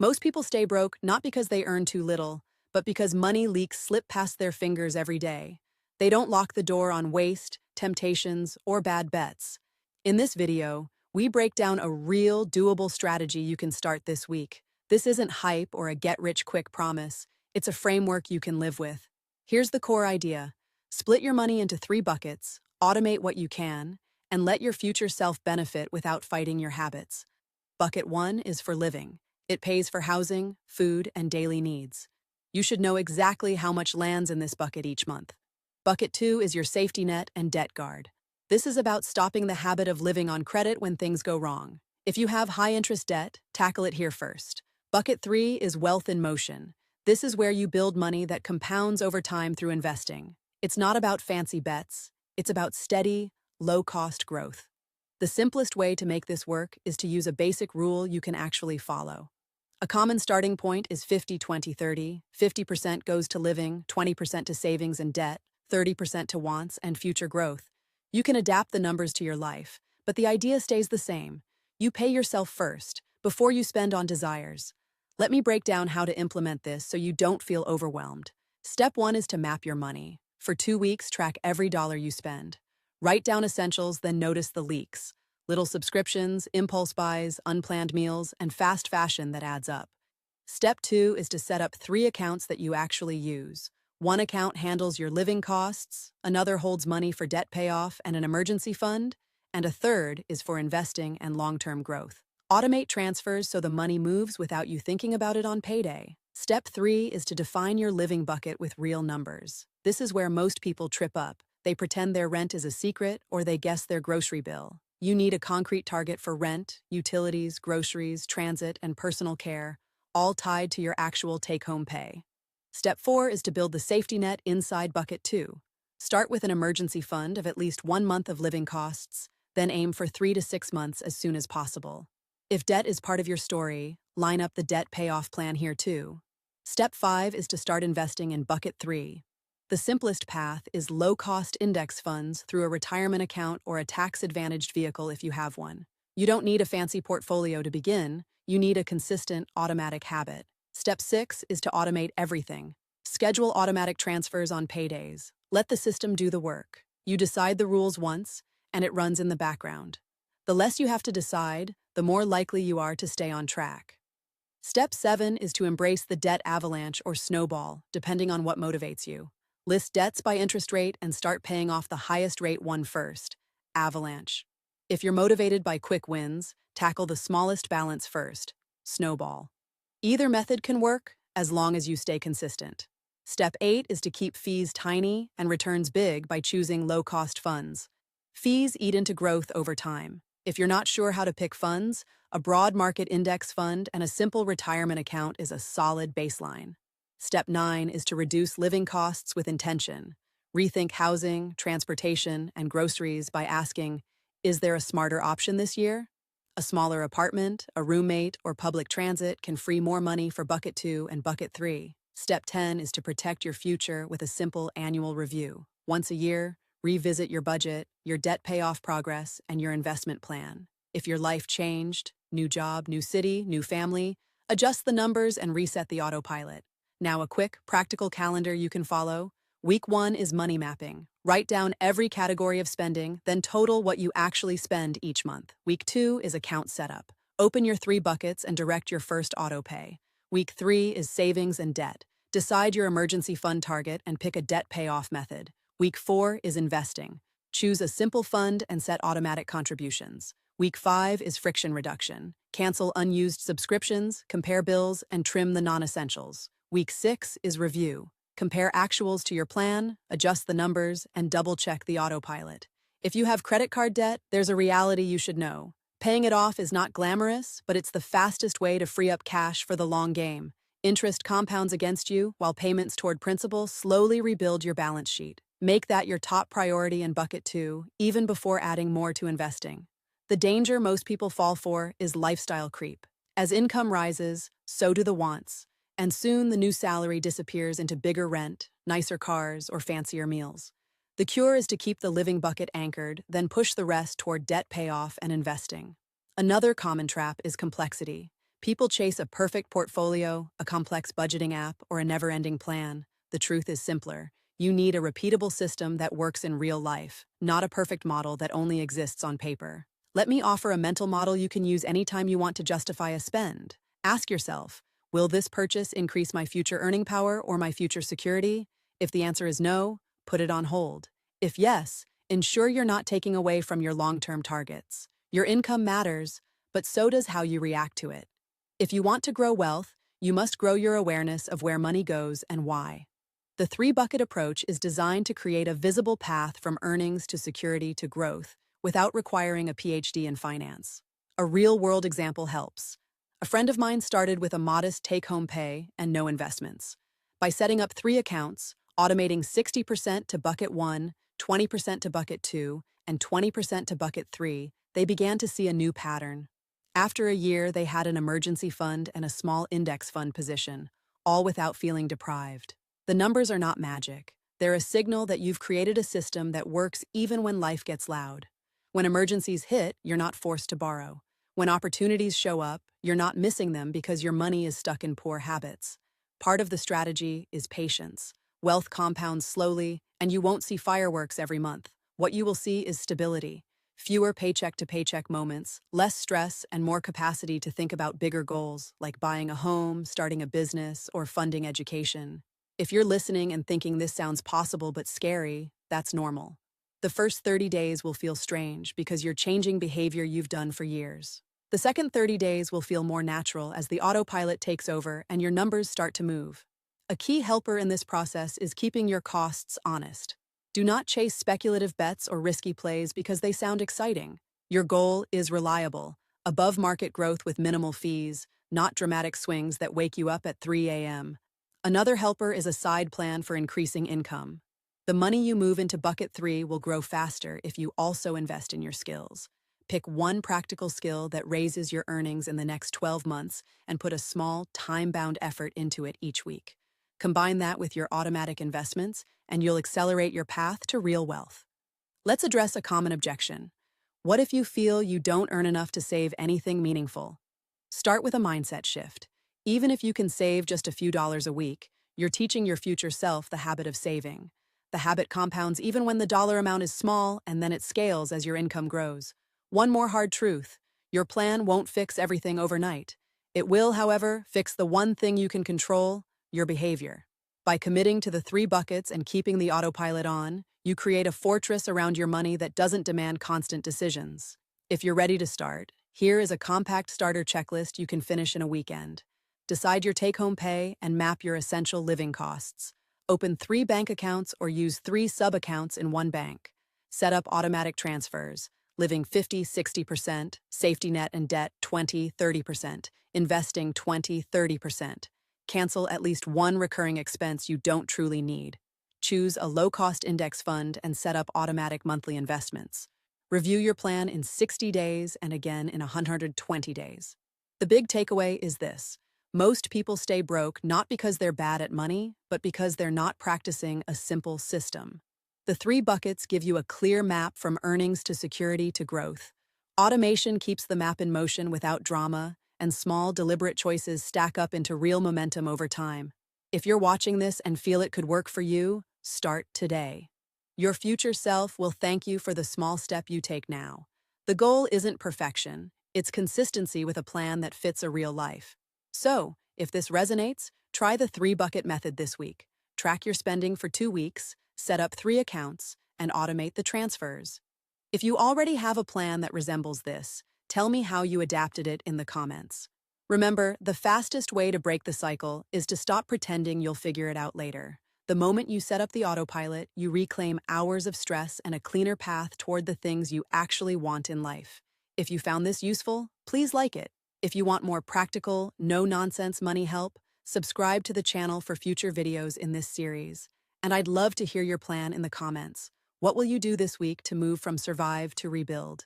Most people stay broke not because they earn too little, but because money leaks slip past their fingers every day. They don't lock the door on waste, temptations, or bad bets. In this video, we break down a real, doable strategy you can start this week. This isn't hype or a get-rich-quick promise. It's a framework you can live with. Here's the core idea. Split your money into 3 buckets, automate what you can, and let your future self benefit without fighting your habits. Bucket 1 is for living. It pays for housing, food, and daily needs. You should know exactly how much lands in this bucket each month. Bucket 2 is your safety net and debt guard. This is about stopping the habit of living on credit when things go wrong. If you have high-interest debt, tackle it here first. Bucket 3 is wealth in motion. This is where you build money that compounds over time through investing. It's not about fancy bets. It's about steady, low-cost growth. The simplest way to make this work is to use a basic rule you can actually follow. A common starting point is 50-20-30. 50% goes to living, 20% to savings and debt, 30% to wants and future growth. You can adapt the numbers to your life, but the idea stays the same. You pay yourself first, before you spend on desires. Let me break down how to implement this so you don't feel overwhelmed. Step 1 is to map your money. For 2 weeks, track every dollar you spend. Write down essentials, then notice the leaks. Little subscriptions, impulse buys, unplanned meals, and fast fashion that adds up. Step 2 is to set up 3 accounts that you actually use. One account handles your living costs, another holds money for debt payoff and an emergency fund, and a third is for investing and long-term growth. Automate transfers so the money moves without you thinking about it on payday. Step 3 is to define your living bucket with real numbers. This is where most people trip up. They pretend their rent is a secret or they guess their grocery bill. You need a concrete target for rent, utilities, groceries, transit, and personal care, all tied to your actual take-home pay. Step 4 is to build the safety net inside bucket 2. Start with an emergency fund of at least 1 month of living costs, then aim for 3 to 6 months as soon as possible. If debt is part of your story, line up the debt payoff plan here too. Step 5 is to start investing in bucket 3. The simplest path is low-cost index funds through a retirement account or a tax-advantaged vehicle if you have one. You don't need a fancy portfolio to begin, you need a consistent, automatic habit. Step 6 is to automate everything. Schedule automatic transfers on paydays. Let the system do the work. You decide the rules once, and it runs in the background. The less you have to decide, the more likely you are to stay on track. Step 7 is to embrace the debt avalanche or snowball, depending on what motivates you. List debts by interest rate and start paying off the highest rate one first. Avalanche. If you're motivated by quick wins, tackle the smallest balance first. Snowball. Either method can work, as long as you stay consistent. Step 8 is to keep fees tiny and returns big by choosing low-cost funds. Fees eat into growth over time. If you're not sure how to pick funds, a broad market index fund and a simple retirement account is a solid baseline. Step 9 is to reduce living costs with intention. Rethink housing, transportation, and groceries by asking, is there a smarter option this year? A smaller apartment, a roommate, or public transit can free more money for bucket 2 and bucket 3. Step 10 is to protect your future with a simple annual review. Once a year, revisit your budget, your debt payoff progress, and your investment plan. If your life changed, new job, new city, new family, adjust the numbers and reset the autopilot. Now a quick, practical calendar you can follow. Week 1 is money mapping. Write down every category of spending, then total what you actually spend each month. Week 2 is account setup. Open your 3 buckets and direct your first autopay. Week 3 is savings and debt. Decide your emergency fund target and pick a debt payoff method. Week 4 is investing. Choose a simple fund and set automatic contributions. Week 5 is friction reduction. Cancel unused subscriptions, compare bills, and trim the non-essentials. Week 6 is review. Compare actuals to your plan, adjust the numbers, and double-check the autopilot. If you have credit card debt, there's a reality you should know. Paying it off is not glamorous, but it's the fastest way to free up cash for the long game. Interest compounds against you, while payments toward principal slowly rebuild your balance sheet. Make that your top priority in bucket 2, even before adding more to investing. The danger most people fall for is lifestyle creep. As income rises, so do the wants. And soon the new salary disappears into bigger rent, nicer cars, or fancier meals. The cure is to keep the living bucket anchored, then push the rest toward debt payoff and investing. Another common trap is complexity. People chase a perfect portfolio, a complex budgeting app, or a never-ending plan. The truth is simpler. You need a repeatable system that works in real life, not a perfect model that only exists on paper. Let me offer a mental model you can use anytime you want to justify a spend. Ask yourself, will this purchase increase my future earning power or my future security? If the answer is no, put it on hold. If yes, ensure you're not taking away from your long-term targets. Your income matters, but so does how you react to it. If you want to grow wealth, you must grow your awareness of where money goes and why. The three-bucket approach is designed to create a visible path from earnings to security to growth without requiring a PhD in finance. A real-world example helps. A friend of mine started with a modest take-home pay and no investments. By setting up 3 accounts, automating 60% to bucket 1, 20% to bucket 2, and 20% to bucket 3, they began to see a new pattern. After a year, they had an emergency fund and a small index fund position, all without feeling deprived. The numbers are not magic. They're a signal that you've created a system that works even when life gets loud. When emergencies hit, you're not forced to borrow. When opportunities show up, you're not missing them because your money is stuck in poor habits. Part of the strategy is patience. Wealth compounds slowly, and you won't see fireworks every month. What you will see is stability. Fewer paycheck-to-paycheck moments, less stress, and more capacity to think about bigger goals, like buying a home, starting a business, or funding education. If you're listening and thinking this sounds possible but scary, that's normal. The first 30 days will feel strange because you're changing behavior you've done for years. The second 30 days will feel more natural as the autopilot takes over and your numbers start to move. A key helper in this process is keeping your costs honest. Do not chase speculative bets or risky plays because they sound exciting. Your goal is reliable, above-market growth with minimal fees, not dramatic swings that wake you up at 3 a.m. Another helper is a side plan for increasing income. The money you move into bucket 3 will grow faster if you also invest in your skills. Pick one practical skill that raises your earnings in the next 12 months and put a small, time-bound effort into it each week. Combine that with your automatic investments, and you'll accelerate your path to real wealth. Let's address a common objection. What if you feel you don't earn enough to save anything meaningful? Start with a mindset shift. Even if you can save just a few dollars a week, you're teaching your future self the habit of saving. The habit compounds even when the dollar amount is small, and then it scales as your income grows. One more hard truth. Your plan won't fix everything overnight. It will, however, fix the one thing you can control, your behavior. By committing to the 3 buckets and keeping the autopilot on, you create a fortress around your money that doesn't demand constant decisions. If you're ready to start, here is a compact starter checklist you can finish in a weekend. Decide your take-home pay and map your essential living costs. Open 3 bank accounts or use 3 sub-accounts in one bank. Set up automatic transfers, living 50-60%, safety net and debt 20-30%, investing 20-30%. Cancel at least one recurring expense you don't truly need. Choose a low-cost index fund and set up automatic monthly investments. Review your plan in 60 days and again in 120 days. The big takeaway is this. Most people stay broke not because they're bad at money, but because they're not practicing a simple system. The 3 buckets give you a clear map from earnings to security to growth. Automation keeps the map in motion without drama, and small, deliberate choices stack up into real momentum over time. If you're watching this and feel it could work for you, start today. Your future self will thank you for the small step you take now. The goal isn't perfection, it's consistency with a plan that fits a real life. So, if this resonates, try the 3-bucket method this week. Track your spending for 2 weeks, set up 3 accounts, and automate the transfers. If you already have a plan that resembles this, tell me how you adapted it in the comments. Remember, the fastest way to break the cycle is to stop pretending you'll figure it out later. The moment you set up the autopilot, you reclaim hours of stress and a cleaner path toward the things you actually want in life. If you found this useful, please like it. If you want more practical, no-nonsense money help, subscribe to the channel for future videos in this series. And I'd love to hear your plan in the comments. What will you do this week to move from survive to rebuild?